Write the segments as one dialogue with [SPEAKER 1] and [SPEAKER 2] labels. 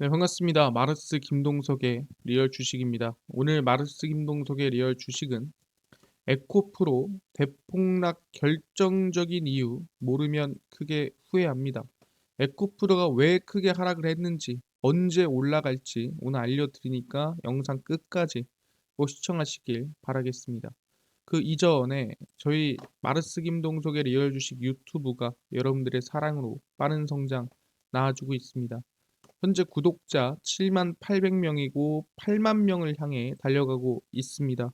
[SPEAKER 1] 네, 반갑습니다. 마르스 김동석의 리얼 주식입니다. 오늘 마르스 김동석의 리얼 주식은 에코프로 대폭락 결정적인 이유 모르면 크게 후회합니다. 에코프로가 왜 크게 하락을 했는지 언제 올라갈지 오늘 알려드리니까 영상 끝까지 꼭 시청하시길 바라겠습니다. 그 이전에 저희 마르스 김동석의 리얼 주식 유튜브가 여러분들의 사랑으로 빠른 성장 나아주고 있습니다. 현재 구독자 7만 800명이고 8만 명을 향해 달려가고 있습니다.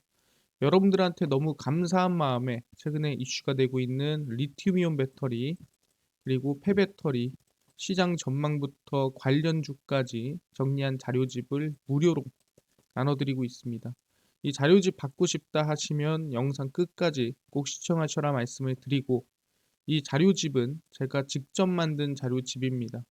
[SPEAKER 1] 여러분들한테 너무 감사한 마음에 최근에 이슈가 되고 있는 리튬이온 배터리 그리고 폐배터리 시장 전망부터 관련주까지 정리한 자료집을 무료로 나눠드리고 있습니다. 이 자료집 받고 싶다 하시면 영상 끝까지 꼭 시청하셔라 말씀을 드리고, 이 자료집은 제가 직접 만든 자료집입니다.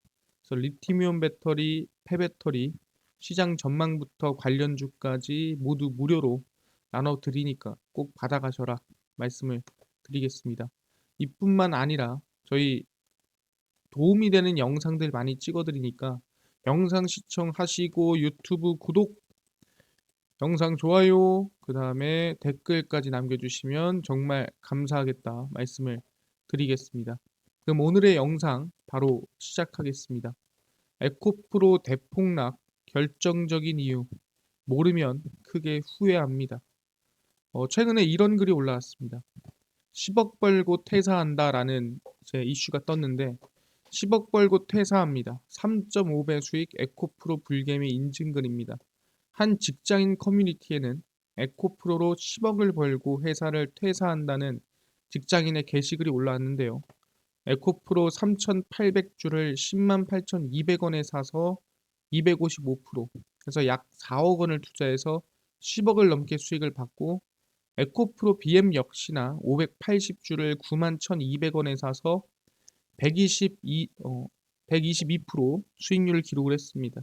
[SPEAKER 1] 그래서 리튬이온 배터리, 폐배터리, 시장 전망부터 관련주까지 모두 무료로 나눠드리니까 꼭 받아가셔라 말씀을 드리겠습니다. 이뿐만 아니라 저희 도움이 되는 영상들 많이 찍어드리니까 영상 시청하시고 유튜브 구독, 영상 좋아요, 그 다음에 댓글까지 남겨주시면 정말 감사하겠다 말씀을 드리겠습니다. 그럼 오늘의 영상 바로 시작하겠습니다. 에코프로 대폭락 결정적인 이유 모르면 크게 후회합니다. 최근에 이런 글이 올라왔습니다. 10억 벌고 퇴사한다라는 제 이슈가 떴는데 10억 벌고 퇴사합니다. 3.5배 수익 에코프로 불개미 인증글입니다. 한 직장인 커뮤니티에는 에코프로로 10억을 벌고 회사를 퇴사한다는 직장인의 게시글이 올라왔는데요. 에코프로 3,800주를 10만 8,200원에 사서 255%, 그래서 약 4억 원을 투자해서 10억을 넘게 수익을 받고, 에코프로 BM 역시나 580주를 9만 1,200원에 사서 122% 수익률을 기록을 했습니다.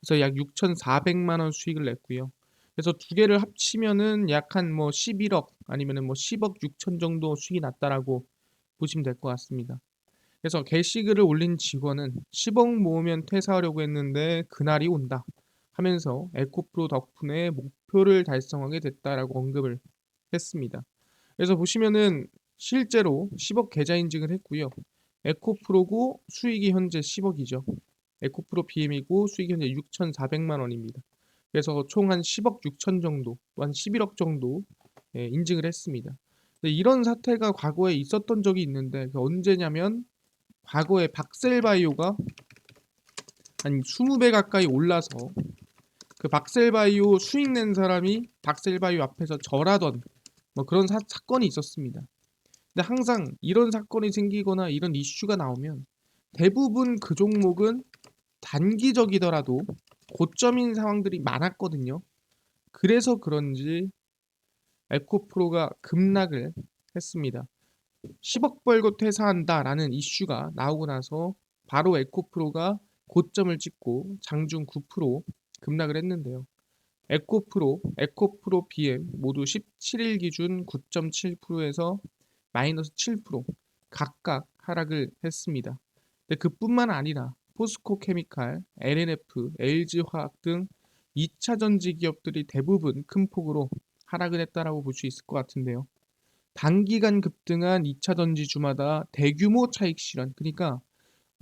[SPEAKER 1] 그래서 약 6,400만 원 수익을 냈고요. 그래서 두 개를 합치면은 약 한 뭐 11억 아니면은 뭐 10억 6천 정도 수익이 났다라고 보시면 될 것 같습니다. 그래서 게시글을 올린 직원은 10억 모으면 퇴사하려고 했는데 그날이 온다 하면서 에코프로 덕분에 목표를 달성하게 됐다라고 언급을 했습니다. 그래서 보시면은 실제로 10억 계좌 인증을 했고요. 에코프로고 수익이 현재 10억이죠. 에코프로 BM이고 수익이 현재 6,400만 원입니다. 그래서 총 한 10억 6천 정도, 또 한 11억 정도 인증을 했습니다. 근데 이런 사태가 과거에 있었던 적이 있는데 그 언제냐면 과거에 박셀바이오가 한 20배 가까이 올라서 그 박셀바이오 수익 낸 사람이 박셀바이오 앞에서 절하던 뭐 그런 사건이 있었습니다. 근데 항상 이런 사건이 생기거나 이런 이슈가 나오면 대부분 그 종목은 단기적이더라도 고점인 상황들이 많았거든요. 그래서 그런지 에코프로가 급락을 했습니다. 10억 벌고 퇴사한다라는 이슈가 나오고 나서 바로 에코프로가 고점을 찍고 장중 9% 급락을 했는데요. 에코프로 BM 모두 17일 기준 9.7%에서 마이너스 7% 각각 하락을 했습니다. 근데 그뿐만 아니라 포스코 케미칼, LNF, LG화학 등 2차 전지 기업들이 대부분 큰 폭으로 하락을 했다라고 볼 수 있을 것 같은데요. 단기간 급등한 2차 전지주마다 대규모 차익 실현. 그러니까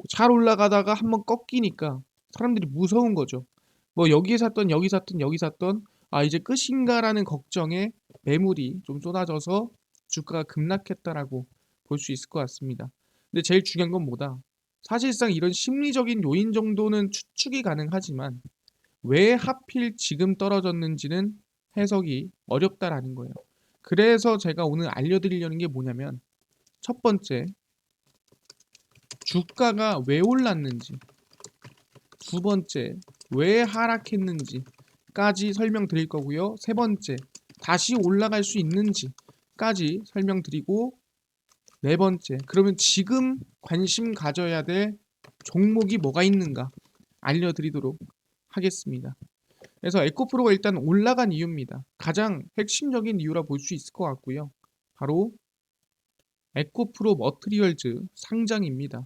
[SPEAKER 1] 잘 올라가다가 한번 꺾이니까 사람들이 무서운 거죠. 뭐 여기에 샀던 여기 샀던 여기 샀던 아 이제 끝인가라는 걱정에 매물이 좀 쏟아져서 주가가 급락했다라고 볼 수 있을 것 같습니다. 근데 제일 중요한 건 뭐다? 사실상 이런 심리적인 요인 정도는 추측이 가능하지만 왜 하필 지금 떨어졌는지는 해석이 어렵다라는 거예요. 그래서 제가 오늘 알려드리려는 게 뭐냐면 첫 번째, 주가가 왜 올랐는지, 두 번째, 왜 하락했는지까지 설명드릴 거고요. 세 번째, 다시 올라갈 수 있는지까지 설명드리고, 네 번째, 그러면 지금 관심 가져야 될 종목이 뭐가 있는가 알려드리도록 하겠습니다. 그래서 에코프로가 일단 올라간 이유입니다. 가장 핵심적인 이유라 볼 수 있을 것 같고요. 바로 에코프로 머트리얼즈 상장입니다.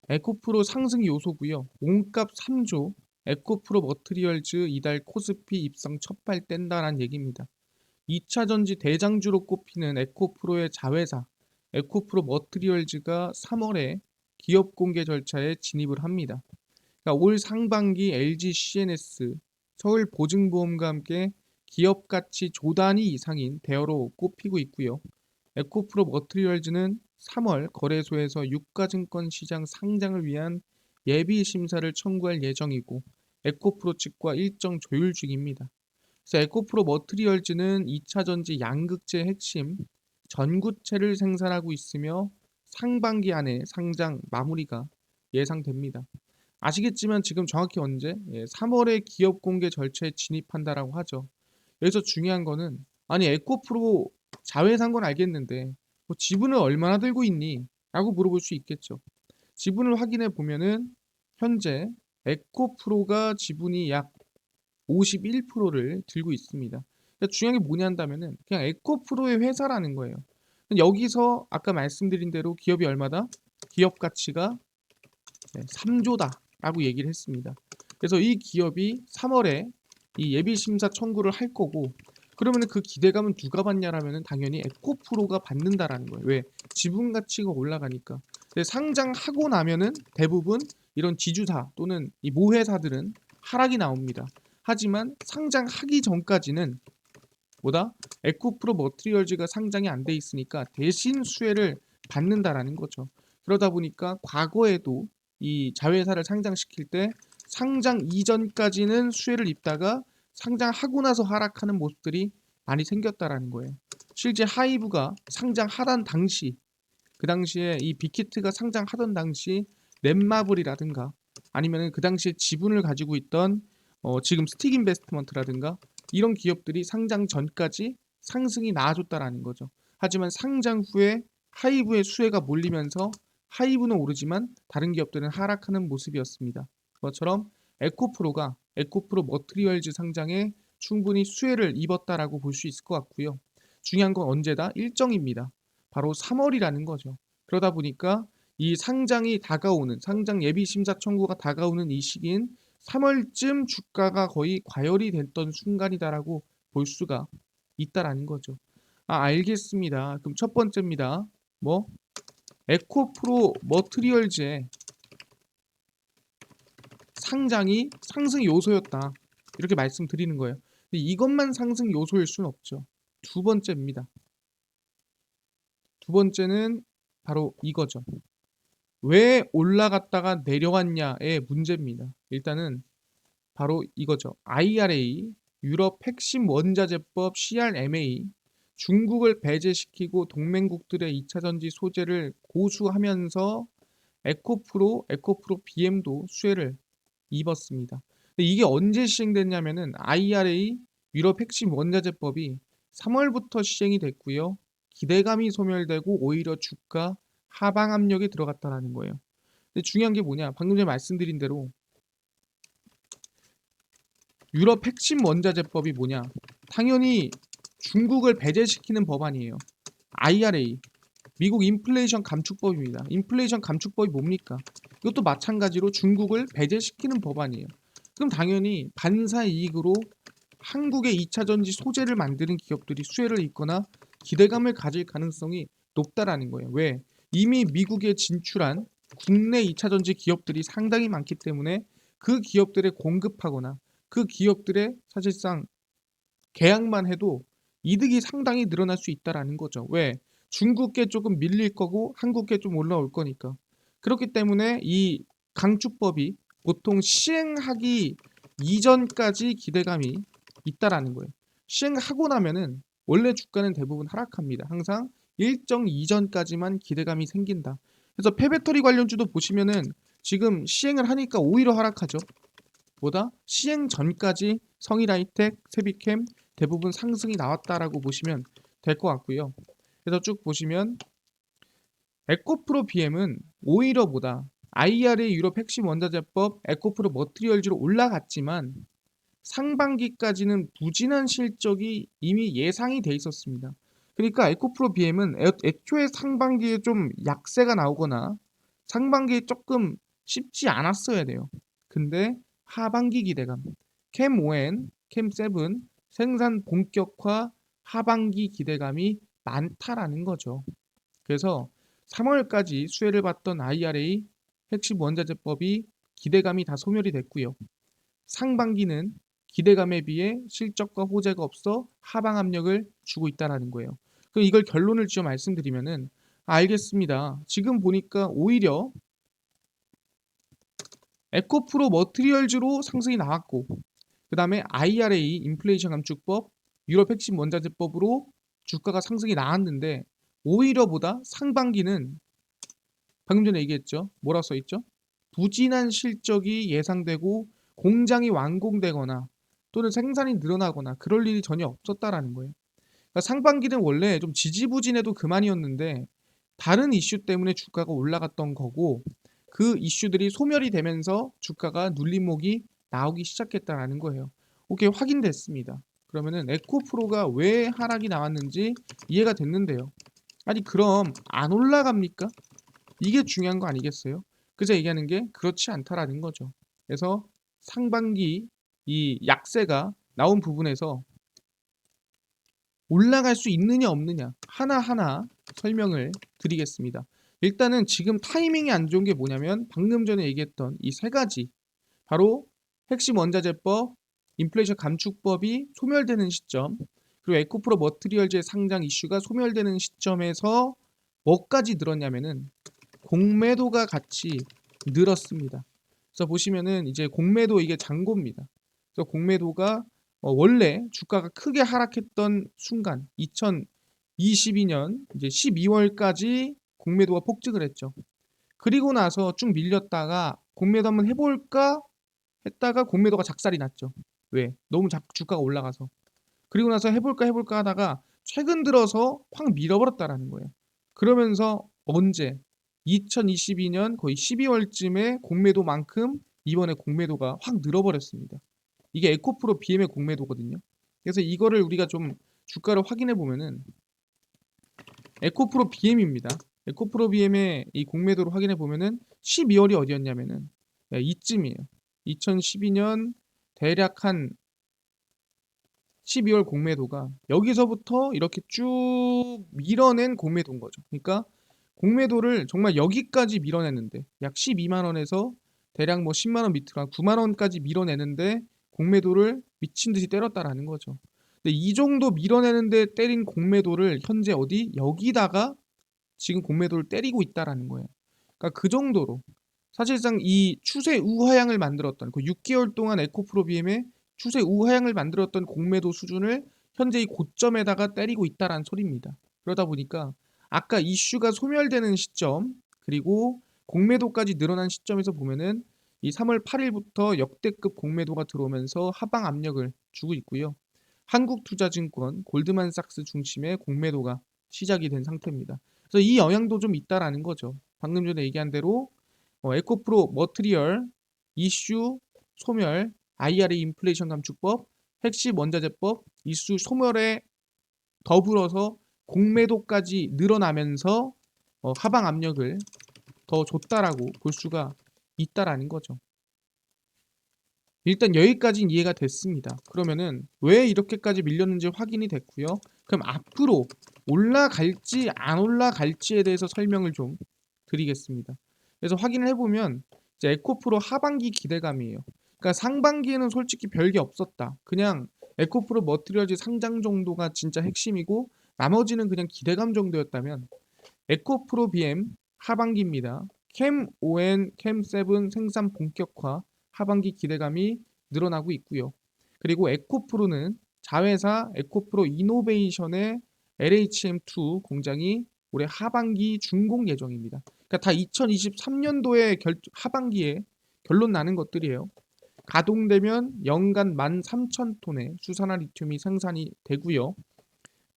[SPEAKER 1] 에코프로 상승 요소고요. 몸값 3조, 에코프로 머트리얼즈 이달 코스피 입성 첫발 뗀다라는 얘기입니다. 2차 전지 대장주로 꼽히는 에코프로의 자회사 에코프로 머트리얼즈가 3월에 기업 공개 절차에 진입을 합니다. 그러니까 올 상반기 LG CNS, 서울보증보험과 함께 기업 가치 조단위 이상인 대여로 꼽히고 있고요. 에코프로 머트리얼즈는 3월 거래소에서 유가증권 시장 상장을 위한 예비 심사를 청구할 예정이고 에코프로 측과 일정 조율 중입니다. 그래서 에코프로 머트리얼즈는 2차 전지 양극재 핵심 전구체를 생산하고 있으며 상반기 안에 상장 마무리가 예상됩니다. 아시겠지만 지금 정확히 언제? 3월에 기업 공개 절차에 진입한다라고 하죠. 여기서 중요한 거는 아니 에코프로 자회사인 건 알겠는데 뭐 지분을 얼마나 들고 있니? 라고 물어볼 수 있겠죠. 지분을 확인해 보면은 현재 에코프로가 지분이 약 51%를 들고 있습니다. 그러니까 중요한 게 뭐냐 한다면은 그냥 에코프로의 회사라는 거예요. 여기서 아까 말씀드린 대로 기업이 얼마다? 기업 가치가 3조다라고 얘기를 했습니다. 그래서 이 기업이 3월에 이 예비 심사 청구를 할 거고 그러면 그 기대감은 누가 받냐라면 당연히 에코프로가 받는다라는 거예요. 왜? 지분 가치가 올라가니까. 근데 상장하고 나면은 대부분 이런 지주사 또는 이 모회사들은 하락이 나옵니다. 하지만 상장하기 전까지는 뭐다? 에코프로 머트리얼즈가 상장이 안 돼 있으니까 대신 수혜를 받는다라는 거죠. 그러다 보니까 과거에도 이 자회사를 상장시킬 때 상장 이전까지는 수혜를 입다가 상장하고 나서 하락하는 모습들이 많이 생겼다라는 거예요. 실제 하이브가 상장하던 당시 그 당시에 이 빅히트가 상장하던 당시 넷마블이라든가 아니면 그 당시에 지분을 가지고 있던 지금 스틱 인베스트먼트라든가 이런 기업들이 상장 전까지 상승이 나아졌다라는 거죠. 하지만 상장 후에 하이브의 수혜가 몰리면서 하이브는 오르지만 다른 기업들은 하락하는 모습이었습니다. 그것처럼 에코프로가 에코프로 머트리얼즈 상장에 충분히 수혜를 입었다라고 볼 수 있을 것 같고요. 중요한 건 언제다? 일정입니다. 바로 3월이라는 거죠. 그러다 보니까 이 상장이 다가오는 상장 예비 심사 청구가 다가오는 이 시기인 3월쯤 주가가 거의 과열이 됐던 순간이다라고 볼 수가 있다라는 거죠. 아, 알겠습니다. 그럼 첫 번째입니다. 뭐? 에코프로 머트리얼즈의 상장이 상승 요소였다. 이렇게 말씀드리는 거예요. 근데 이것만 상승 요소일 수는 없죠. 두 번째입니다. 두 번째는 바로 이거죠. 왜 올라갔다가 내려왔냐의 문제입니다. 일단은 바로 이거죠. IRA, 유럽 핵심 원자재법 CRMA, 중국을 배제시키고 동맹국들의 2차 전지 소재를 고수하면서 에코프로 BM도 수혜를 입었습니다. 근데 이게 언제 시행됐냐면은 IRA, 유럽 핵심 원자재법이 3월부터 시행이 됐고요. 기대감이 소멸되고 오히려 주가 하방 압력이 들어갔다라는 거예요. 근데 중요한 게 뭐냐? 방금 전에 말씀드린 대로 유럽 핵심 원자재법이 뭐냐? 당연히 중국을 배제시키는 법안이에요. IRA, 미국 인플레이션 감축법입니다. 인플레이션 감축법이 뭡니까? 이것도 마찬가지로 중국을 배제시키는 법안이에요. 그럼 당연히 반사 이익으로 한국의 2차 전지 소재를 만드는 기업들이 수혜를 입거나 기대감을 가질 가능성이 높다라는 거예요. 왜? 이미 미국에 진출한 국내 2차 전지 기업들이 상당히 많기 때문에 그 기업들에 공급하거나 그 기업들의 사실상 계약만 해도 이득이 상당히 늘어날 수 있다라는 거죠. 왜? 중국계 조금 밀릴 거고 한국계 좀 올라올 거니까. 그렇기 때문에 이 강축법이 보통 시행하기 이전까지 기대감이 있다라는 거예요. 시행하고 나면은 원래 주가는 대부분 하락합니다. 항상 일정 이전까지만 기대감이 생긴다. 그래서 폐배터리 관련주도 보시면은 지금 시행을 하니까 오히려 하락하죠. 보다 시행 전까지 성일하이텍, 세비캠 대부분 상승이 나왔다라고 보시면 될 것 같고요. 그래서 쭉 보시면 에코프로 BM은 오히려 보다 IRA 유럽 핵심 원자재법 에코프로 머트리얼즈로 올라갔지만 상반기까지는 부진한 실적이 이미 예상이 돼 있었습니다. 그러니까 에코프로 BM은 애초에 상반기에 좀 약세가 나오거나 상반기에 조금 쉽지 않았어야 돼요. 근데 하반기 기대감. 캠5, 캠7 생산 본격화 하반기 기대감이 많다라는 거죠. 그래서 3월까지 수혜를 받던 IRA 핵심 원자재법이 기대감이 다 소멸이 됐고요. 상반기는 기대감에 비해 실적과 호재가 없어 하방 압력을 주고 있다는 거예요. 그럼 이걸 결론을 지어 말씀드리면은 알겠습니다. 지금 보니까 오히려 에코프로 머티리얼즈로 상승이 나왔고 그 다음에 IRA 인플레이션 감축법, 유럽 핵심 원자재법으로 주가가 상승이 나왔는데 오히려보다 상반기는 방금 전에 얘기했죠. 뭐라 써있죠? 부진한 실적이 예상되고 공장이 완공되거나 또는 생산이 늘어나거나 그럴 일이 전혀 없었다라는 거예요. 그러니까 상반기는 원래 좀 지지부진해도 그만이었는데 다른 이슈 때문에 주가가 올라갔던 거고 그 이슈들이 소멸이 되면서 주가가 눌림목이 나오기 시작했다라는 거예요. 오케이, 확인됐습니다. 그러면은 에코프로가 왜 하락이 나왔는지 이해가 됐는데요. 아니 그럼 안 올라갑니까? 이게 중요한 거 아니겠어요? 그저 얘기하는 게 그렇지 않다라는 거죠. 그래서 상반기 이 약세가 나온 부분에서 올라갈 수 있느냐 없느냐 하나하나 설명을 드리겠습니다. 일단은 지금 타이밍이 안 좋은 게 뭐냐면 방금 전에 얘기했던 이 세 가지, 바로 핵심 원자재법, 인플레이션 감축법이 소멸되는 시점, 그리고 에코프로 머티리얼즈의 상장 이슈가 소멸되는 시점에서 뭐까지 늘었냐면은 공매도가 같이 늘었습니다. 그래서 보시면은 이제 공매도 이게 잔고입니다. 그래서 공매도가 원래 주가가 크게 하락했던 순간 2022년 이제 12월까지 공매도가 폭증을 했죠. 그리고 나서 쭉 밀렸다가 공매도 한번 해볼까 했다가 공매도가 작살이 났죠. 왜? 너무 주가가 올라가서. 그리고 나서 해볼까 하다가 최근 들어서 확 밀어버렸다라는 거예요. 그러면서 언제? 2022년 거의 12월쯤에 공매도만큼 이번에 공매도가 확 늘어버렸습니다. 이게 에코프로 BM의 공매도거든요. 그래서 이거를 우리가 좀 주가를 확인해 보면은 에코프로 BM입니다. 에코프로 BM의 이 공매도를 확인해 보면은 12월이 어디였냐면은 이쯤이에요. 2012년 대략 한 12월 공매도가 여기서부터 이렇게 쭉 밀어낸 공매도인 거죠. 그러니까 공매도를 정말 여기까지 밀어내는데 약 12만 원에서 대략 뭐 10만 원 밑으로 한 9만 원까지 밀어내는데 공매도를 미친 듯이 때렸다라는 거죠. 근데 이 정도 밀어내는데 때린 공매도를 현재 어디 여기다가 지금 공매도를 때리고 있다라는 거예요. 그러니까 그 정도로 사실상 이 추세 우하향을 만들었던 그 6개월 동안 에코프로 BM의 추세 우하향을 만들었던 공매도 수준을 현재 이 고점에다가 때리고 있다라는 소리입니다. 그러다 보니까 아까 이슈가 소멸되는 시점 그리고 공매도까지 늘어난 시점에서 보면은 이 3월 8일부터 역대급 공매도가 들어오면서 하방 압력을 주고 있고요. 한국투자증권 골드만삭스 중심의 공매도가 시작이 된 상태입니다. 그래서 이 영향도 좀 있다라는 거죠. 방금 전에 얘기한 대로 에코프로 머티리얼 이슈 소멸, IRA 인플레이션 감축법, 핵심 원자재법 이슈 소멸에 더불어서 공매도까지 늘어나면서 하방 압력을 더 줬다라고 볼 수가 있다라는 거죠. 일단 여기까지는 이해가 됐습니다. 그러면은 왜 이렇게까지 밀렸는지 확인이 됐고요. 그럼 앞으로 올라갈지 안 올라갈지에 대해서 설명을 좀 드리겠습니다. 그래서 확인을 해보면 이제 에코프로 하반기 기대감이에요. 그러니까 상반기에는 솔직히 별게 없었다. 그냥 에코프로 머티리얼즈 상장 정도가 진짜 핵심이고 나머지는 그냥 기대감 정도였다면 에코프로 BM 하반기입니다. 캠5, 캠7 생산 본격화 하반기 기대감이 늘어나고 있고요. 그리고 에코프로는 자회사 에코프로 이노베이션의 LHM2 공장이 올해 하반기 준공 예정입니다. 그러니까 다 2023년도에 하반기에 결론 나는 것들이에요. 가동되면 연간 13,000톤의 수산화 리튬이 생산이 되고요.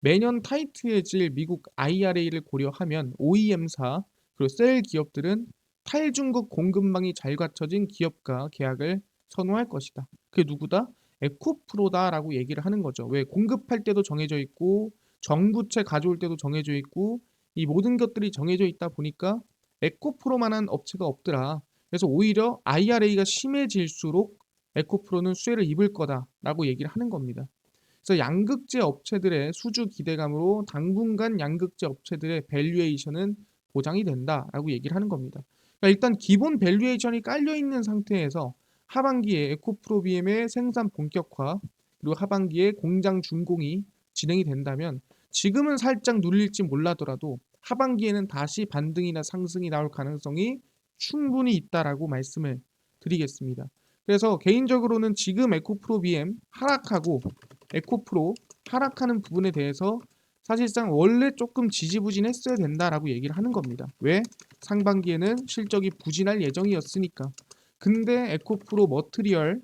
[SPEAKER 1] 매년 타이트해질 미국 IRA를 고려하면 OEM사 그리고 셀 기업들은 탈중국 공급망이 잘 갖춰진 기업과 계약을 선호할 것이다. 그게 누구다? 에코프로다라고 얘기를 하는 거죠. 왜? 공급할 때도 정해져 있고 정부채 가져올 때도 정해져 있고 이 모든 것들이 정해져 있다 보니까 에코프로만한 업체가 없더라. 그래서 오히려 IRA가 심해질수록 에코프로는 수혜를 입을 거다라고 얘기를 하는 겁니다. 그래서 양극재 업체들의 수주 기대감으로 당분간 양극재 업체들의 밸류에이션은 보장이 된다라고 얘기를 하는 겁니다. 그러니까 일단 기본 밸류에이션이 깔려 있는 상태에서 하반기에 에코프로 BM의 생산 본격화 그리고 하반기에 공장 준공이 진행이 된다면 지금은 살짝 눌릴지 몰라더라도 하반기에는 다시 반등이나 상승이 나올 가능성이 충분히 있다라고 말씀을 드리겠습니다. 그래서 개인적으로는 지금 에코프로 BM 하락하고 에코프로 하락하는 부분에 대해서 사실상 원래 조금 지지부진했어야 된다라고 얘기를 하는 겁니다. 왜? 상반기에는 실적이 부진할 예정이었으니까. 근데 에코프로 머트리얼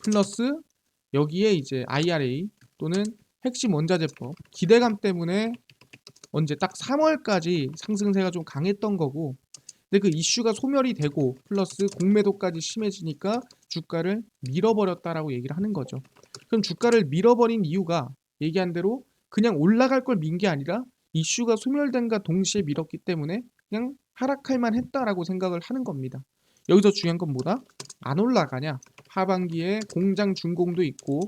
[SPEAKER 1] 플러스 여기에 이제 IRA 또는 핵심 원자재법 기대감 때문에 언제 딱 3월까지 상승세가 좀 강했던 거고, 근데 그 이슈가 소멸이 되고 플러스 공매도까지 심해지니까 주가를 밀어버렸다라고 얘기를 하는 거죠. 그럼 주가를 밀어버린 이유가 얘기한 대로 그냥 올라갈 걸 민 게 아니라 이슈가 소멸된과 동시에 밀었기 때문에 그냥 하락할 만 했다라고 생각을 하는 겁니다. 여기서 중요한 건 뭐다? 안 올라가냐? 하반기에 공장 준공도 있고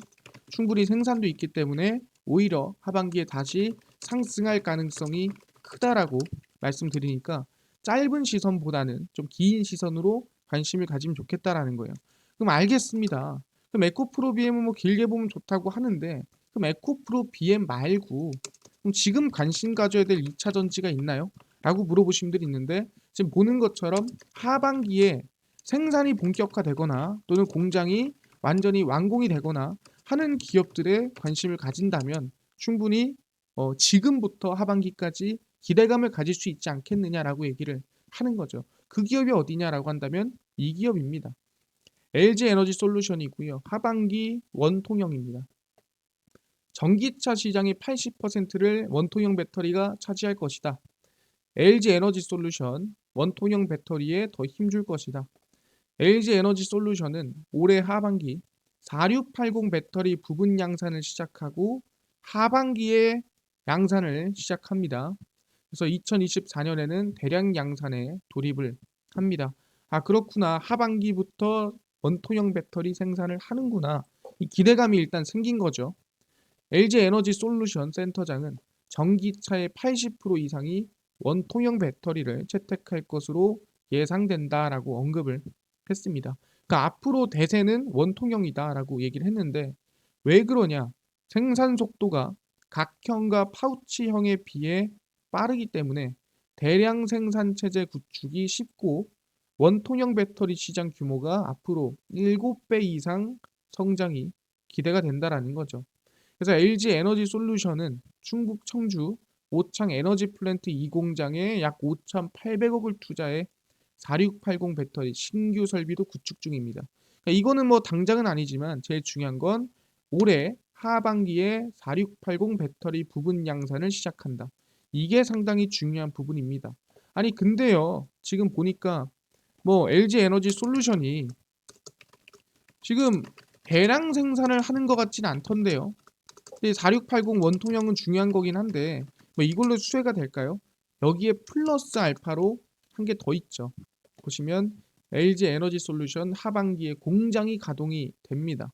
[SPEAKER 1] 충분히 생산도 있기 때문에 오히려 하반기에 다시 상승할 가능성이 크다라고 말씀드리니까 짧은 시선보다는 좀 긴 시선으로 관심을 가지면 좋겠다라는 거예요. 그럼 알겠습니다. 그럼 에코프로 BM은 뭐 길게 보면 좋다고 하는데 그럼 에코프로 BM 말고 그럼 지금 관심 가져야 될 2차 전지가 있나요? 라고 물어보신 분들이 있는데 지금 보는 것처럼 하반기에 생산이 본격화되거나 또는 공장이 완전히 완공이 되거나 하는 기업들에 관심을 가진다면 충분히 지금부터 하반기까지 기대감을 가질 수 있지 않겠느냐라고 얘기를 하는 거죠. 그 기업이 어디냐라고 한다면 이 기업입니다. LG 에너지 솔루션이고요. 하반기 원통형입니다. 전기차 시장의 80%를 원통형 배터리가 차지할 것이다. LG 에너지 솔루션 원통형 배터리에 더 힘줄 것이다. LG 에너지 솔루션은 올해 하반기 4680 배터리 부분 양산을 시작하고 하반기에 양산을 시작합니다. 그래서 2024년에는 대량 양산에 돌입을 합니다. 아, 그렇구나. 하반기부터 원통형 배터리 생산을 하는구나. 이 기대감이 일단 생긴 거죠. LG 에너지 솔루션 센터장은 전기차의 80% 이상이 원통형 배터리를 채택할 것으로 예상된다라고 언급을 했습니다. 그러니까 앞으로 대세는 원통형이다라고 얘기를 했는데 왜 그러냐? 생산 속도가 각형과 파우치형에 비해 빠르기 때문에 대량 생산 체제 구축이 쉽고 원통형 배터리 시장 규모가 앞으로 7배 이상 성장이 기대가 된다라는 거죠. 그래서 LG 에너지 솔루션은 충북 청주 오창 에너지 플랜트 2공장에 약 5,800억을 투자해 4680 배터리 신규 설비도 구축 중입니다. 그러니까 이거는 뭐 당장은 아니지만 제일 중요한 건 올해 하반기에 4680 배터리 부분 양산을 시작한다. 이게 상당히 중요한 부분입니다. 아니 근데요. 지금 보니까 뭐 LG 에너지 솔루션이 지금 대량 생산을 하는 것 같지는 않던데요. 4680 원통형은 중요한 거긴 한데 뭐 이걸로 수혜가 될까요? 여기에 플러스 알파로 한 개 더 있죠. 보시면 LG 에너지 솔루션 하반기에 공장이 가동이 됩니다.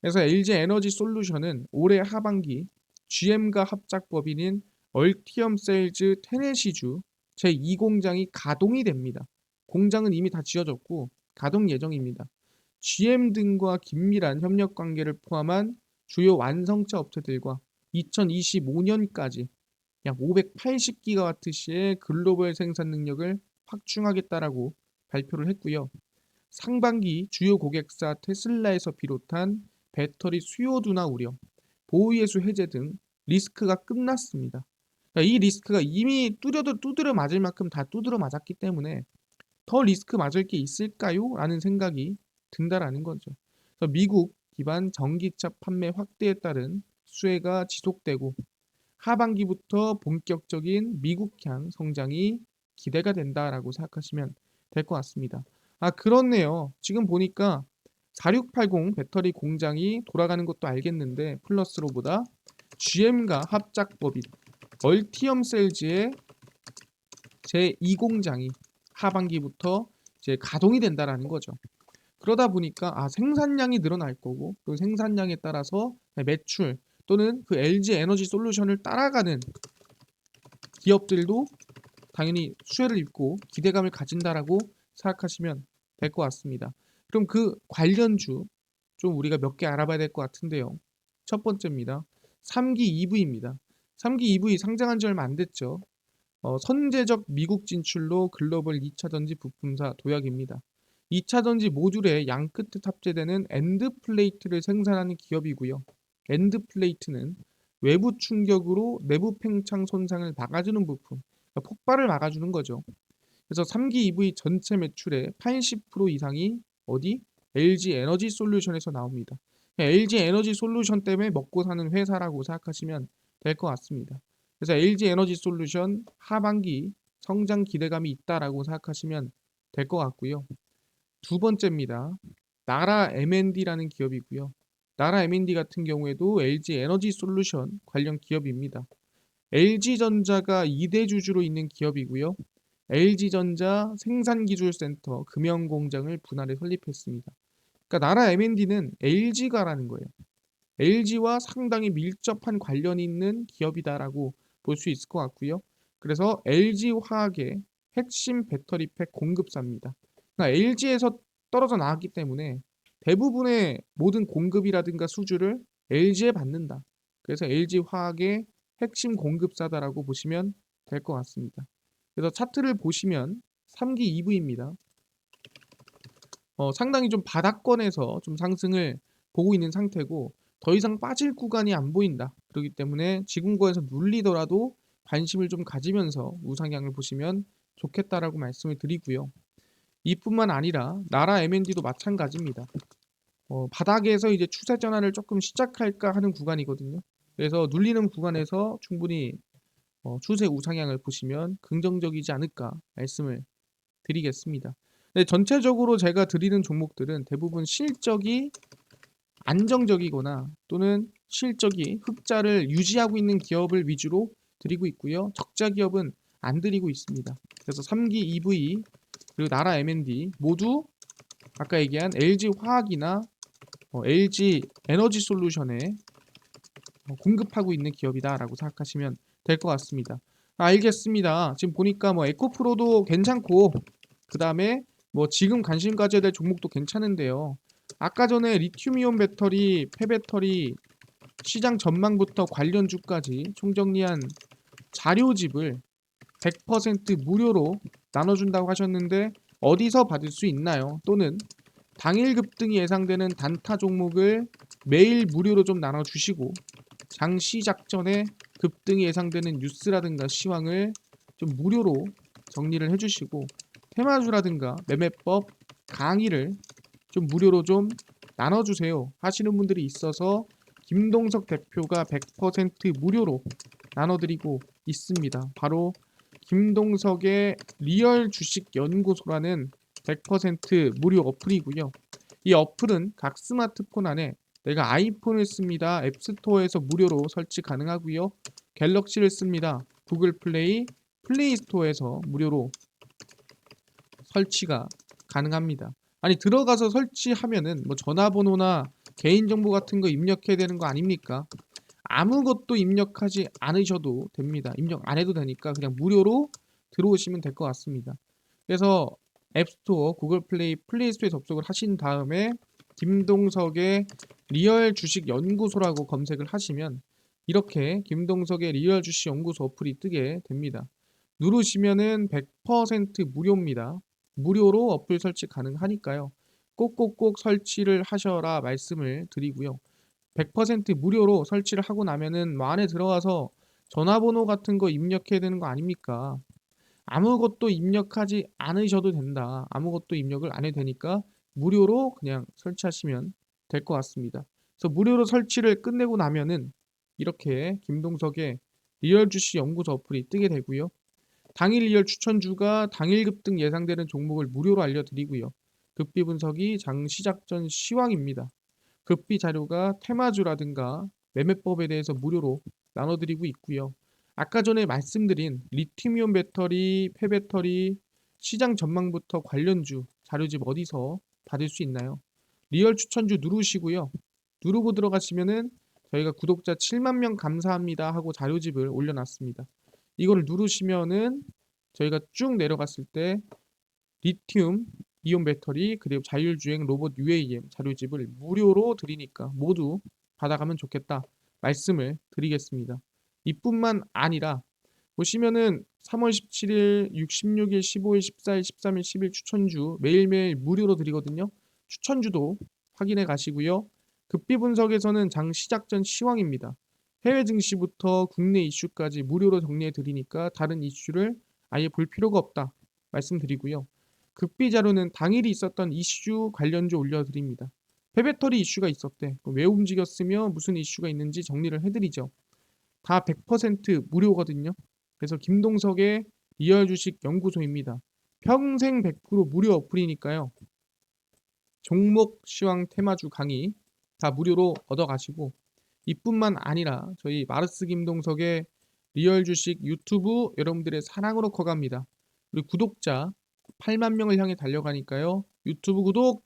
[SPEAKER 1] 그래서 LG 에너지 솔루션은 올해 하반기 GM과 합작법인인 얼티엄 셀즈 테네시주 제2공장이 가동이 됩니다. 공장은 이미 다 지어졌고 가동 예정입니다. GM 등과 긴밀한 협력 관계를 포함한 주요 완성차 업체들과 2025년까지 약 580기가와트시의 글로벌 생산 능력을 확충하겠다라고 발표를 했고요. 상반기 주요 고객사 테슬라에서 비롯한 배터리 수요 둔화 우려, 보호예수 해제 등 리스크가 끝났습니다. 그러니까 이 리스크가 이미 두드려 맞을 만큼 다 두드려 맞았기 때문에 더 리스크 맞을 게 있을까요? 라는 생각이 든다라는 거죠. 그래서 미국 기반 전기차 판매 확대에 따른 수혜가 지속되고 하반기부터 본격적인 미국향 성장이 기대가 된다라고 생각하시면 될 것 같습니다. 아, 그렇네요. 지금 보니까 4680 배터리 공장이 돌아가는 것도 알겠는데 플러스로보다 GM과 합작법인 얼티엄 셀즈의 제2공장이 하반기부터 이제 가동이 된다라는 거죠. 그러다 보니까 생산량이 늘어날 거고 그 생산량에 따라서 매출 또는 그 LG 에너지 솔루션을 따라가는 기업들도 당연히 수혜를 입고 기대감을 가진다라고 생각하시면 될 것 같습니다. 그럼 그 관련주 좀 우리가 몇 개 알아봐야 될 것 같은데요. 첫 번째입니다. 3기 EV입니다. 3기 EV 상장한 지 얼마 안 됐죠. 선제적 미국 진출로 글로벌 2차 전지 부품사 도약입니다. 2차 전지 모듈에 양끝에 탑재되는 엔드 플레이트를 생산하는 기업이고요. 엔드 플레이트는 외부 충격으로 내부 팽창 손상을 막아주는 부품, 그러니까 폭발을 막아주는 거죠. 그래서 3기 EV 전체 매출의 80% 이상이 어디? LG 에너지 솔루션에서 나옵니다. LG 에너지 솔루션 때문에 먹고 사는 회사라고 생각하시면 될 것 같습니다. 그래서 LG 에너지 솔루션 하반기 성장 기대감이 있다라고 생각하시면 될 것 같고요. 두 번째입니다. 나라 M&D라는 기업이고요. 나라 M&D 같은 경우에도 LG 에너지 솔루션 관련 기업입니다. LG전자가 2대 주주로 있는 기업이고요. LG전자 생산기술센터 금형공장을 분할해 설립했습니다. 그러니까 나라 M&D는 LG가라는 거예요. LG와 상당히 밀접한 관련이 있는 기업이다라고 볼 수 있을 것 같고요. 그래서 LG화학의 핵심 배터리팩 공급사입니다. 그러니까 LG에서 떨어져 나왔기 때문에 대부분의 모든 공급이라든가 수주를 LG에 받는다. 그래서 LG화학의 핵심 공급사다라고 보시면 될 것 같습니다. 그래서 차트를 보시면 3기 EV입니다. 상당히 좀 바닥권에서 좀 상승을 보고 있는 상태고 더 이상 빠질 구간이 안 보인다. 그렇기 때문에 지금거에서 눌리더라도 관심을 좀 가지면서 우상향을 보시면 좋겠다라고 말씀을 드리고요. 이뿐만 아니라 나라 M&D도 마찬가지입니다. 바닥에서 이제 추세 전환을 조금 시작할까 하는 구간이거든요. 그래서 눌리는 구간에서 충분히 추세 우상향을 보시면 긍정적이지 않을까 말씀을 드리겠습니다. 네, 전체적으로 제가 드리는 종목들은 대부분 실적이 안정적이거나 또는 실적이 흑자를 유지하고 있는 기업을 위주로 드리고 있고요. 적자 기업은 안 드리고 있습니다. 그래서 3기 EV 그리고 나라 M&D 모두 아까 얘기한 LG 화학이나 LG 에너지 솔루션에 공급하고 있는 기업이다라고 생각하시면 될 것 같습니다. 알겠습니다. 지금 보니까 뭐 에코프로도 괜찮고 그 다음에 뭐 지금 관심 가져야 될 종목도 괜찮은데요. 아까 전에 리튬이온 배터리, 폐배터리 시장 전망부터 관련주까지 총정리한 자료집을 100% 무료로 나눠준다고 하셨는데 어디서 받을 수 있나요? 또는 당일 급등이 예상되는 단타 종목을 매일 무료로 좀 나눠주시고 장 시작 전에 급등이 예상되는 뉴스라든가 시황을 좀 무료로 정리를 해주시고 테마주라든가 매매법 강의를 좀 무료로 좀 나눠주세요 하시는 분들이 있어서 김동석 대표가 100% 무료로 나눠드리고 있습니다. 바로 김동석의 리얼 주식 연구소라는 100% 무료 어플이고요. 이 어플은 각 스마트폰 안에 내가 아이폰을 씁니다. 앱스토어에서 무료로 설치 가능하고요. 갤럭시를 씁니다. 구글 플레이, 플레이 스토어에서 무료로 설치가 가능합니다. 아니 들어가서 설치하면은 뭐 전화번호나 개인정보 같은 거 입력해야 되는 거 아닙니까? 아무것도 입력하지 않으셔도 됩니다. 입력 안 해도 되니까 그냥 무료로 들어오시면 될 것 같습니다. 그래서 앱스토어, 구글 플레이, 플레이 스토어에 접속을 하신 다음에 김동석의 리얼 주식 연구소라고 검색을 하시면 이렇게 김동석의 리얼 주식 연구소 어플이 뜨게 됩니다. 누르시면은 100% 무료입니다. 무료로 어플 설치 가능하니까요. 꼭꼭꼭 설치를 하셔라 말씀을 드리고요. 100% 무료로 설치를 하고 나면은 뭐 안에 들어가서 전화번호 같은 거 입력해야 되는 거 아닙니까? 아무것도 입력하지 않으셔도 된다. 아무것도 입력을 안 해도 되니까 무료로 그냥 설치하시면 될 것 같습니다. 그래서 무료로 설치를 끝내고 나면은 이렇게 김동석의 리얼 주식 연구소 어플이 뜨게 되고요. 당일 리얼 추천주가 당일 급등 예상되는 종목을 무료로 알려드리고요. 급비 분석이 장 시작 전 시황입니다. 급비 자료가 테마주라든가 매매법에 대해서 무료로 나눠드리고 있고요. 아까 전에 말씀드린 리튬이온 배터리, 폐배터리, 시장 전망부터 관련주 자료집 어디서 받을 수 있나요? 리얼 추천주 누르시고요. 누르고 들어가시면은 저희가 구독자 7만 명 감사합니다 하고 자료집을 올려놨습니다. 이거를 누르시면은 저희가 쭉 내려갔을 때 리튬 이온 배터리 그리고 자율주행 로봇 UAM 자료집을 무료로 드리니까 모두 받아가면 좋겠다 말씀을 드리겠습니다. 이뿐만 아니라 보시면은 3월 17일, 16일, 15일, 14일, 13일, 10일 추천주 매일매일 무료로 드리거든요. 추천주도 확인해 가시고요. 급비 분석에서는 장 시작 전 시황입니다. 해외 증시부터 국내 이슈까지 무료로 정리해 드리니까 다른 이슈를 아예 볼 필요가 없다 말씀드리고요. 급비 자료는 당일이 있었던 이슈 관련주 올려드립니다. 폐배터리 이슈가 있었대. 왜 움직였으며 무슨 이슈가 있는지 정리를 해드리죠. 다 100% 무료거든요. 그래서 김동석의 리얼 주식 연구소입니다. 평생 100% 무료 어플이니까요. 종목 시황 테마주 강의 다 무료로 얻어가시고 이뿐만 아니라 저희 마르스 김동석의 리얼 주식 유튜브 여러분들의 사랑으로 커갑니다. 그리고 구독자 8만 명을 향해 달려가니까요. 유튜브 구독,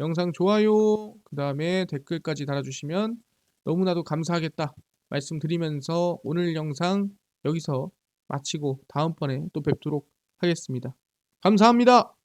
[SPEAKER 1] 영상 좋아요, 그 다음에 댓글까지 달아주시면 너무나도 감사하겠다 말씀드리면서 오늘 영상 여기서 마치고 다음번에 또 뵙도록 하겠습니다. 감사합니다.